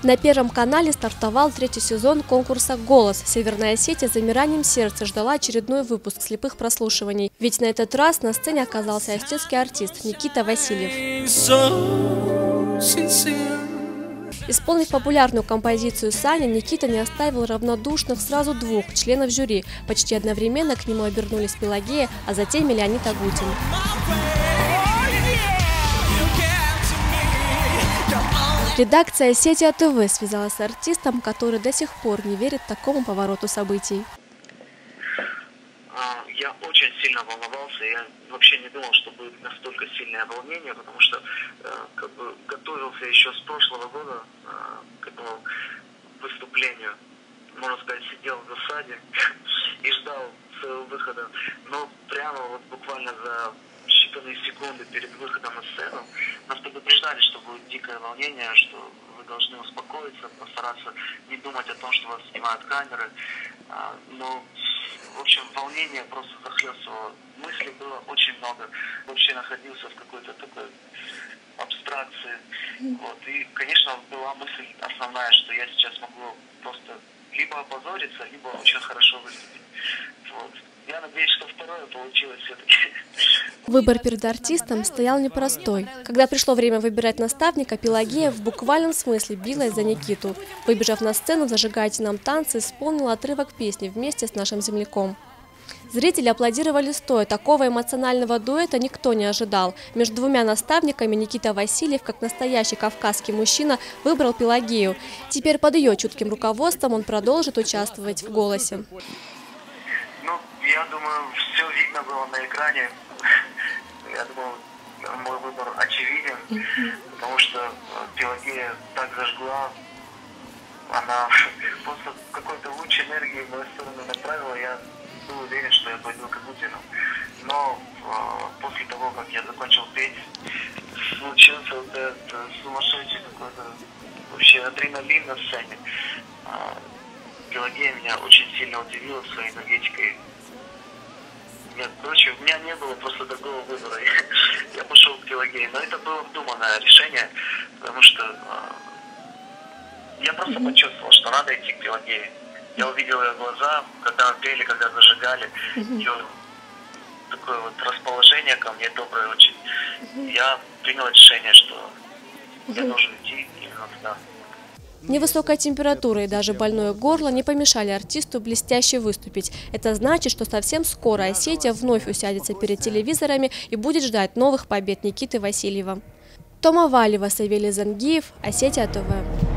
На Первом канале стартовал третий сезон конкурса «Голос». Северная Осетия с замиранием сердца ждала очередной выпуск слепых прослушиваний. Ведь на этот раз на сцене оказался осетинский артист Никита Васильев. Исполнив популярную композицию «Саня», Никита не оставил равнодушных сразу двух членов жюри. Почти одновременно к нему обернулись Пелагея, а затем и Леонид Агутин. Редакция «Осетия ТВ» связалась с артистом, который до сих пор не верит такому повороту событий. Я очень сильно волновался, я вообще не думал, что будет настолько сильное волнение, потому что готовился еще с прошлого года к этому выступлению. Можно сказать, сидел в засаде и ждал своего выхода. Но прямо вот буквально за считанные секунды перед выходом на сцену нас предупреждали, что будет дикое волнение, что вы должны успокоиться, постараться не думать о том, что вас снимают камеры. Но, в общем, волнение просто захлестывало. Мыслей было очень много. Вообще находился в какой-то такой абстракции. Вот. И, конечно, была мысль основная, что я сейчас могу просто либо опозориться, либо очень хорошо выступить. Вот. Я надеюсь, что второе получилось все-таки. Выбор перед артистом стоял непростой. Когда пришло время выбирать наставника, Пелагея в буквальном смысле билась за Никиту. Выбежав на сцену «Зажигайте нам танцы», исполнила отрывок песни вместе с нашим земляком. Зрители аплодировали стоя. Такого эмоционального дуэта никто не ожидал. Между двумя наставниками Никита Васильев, как настоящий кавказский мужчина, выбрал Пелагею. Теперь под ее чутким руководством он продолжит участвовать в «Голосе». Я думаю, все видно было на экране. Я думаю, мой выбор очевиден, потому что Пелагея так зажгла, она просто какой-то луч энергии в мою сторону направила. Я был уверен, что я пойду к Агутину. Но после того, как я закончил петь, случился вот этот сумасшедший какой-то вообще адреналин на сцене. Пелагея меня очень сильно удивила своей энергетикой. Короче, у меня не было просто другого выбора. Я пошел к Пелагее. Но это было вдуманное решение, потому что я просто почувствовал, что надо идти к Пелагее. Я увидел ее глаза, когда мы пели, когда зажигали. Ее такое вот расположение ко мне доброе очень. Я принял решение, что я должен идти именно туда. Невысокая температура и даже больное горло не помешали артисту блестяще выступить. Это значит, что совсем скоро Осетия вновь усядется перед телевизорами и будет ждать новых побед Никиты Васильева. Тома Валева, Савелий Зангиев, Осетия ТВ.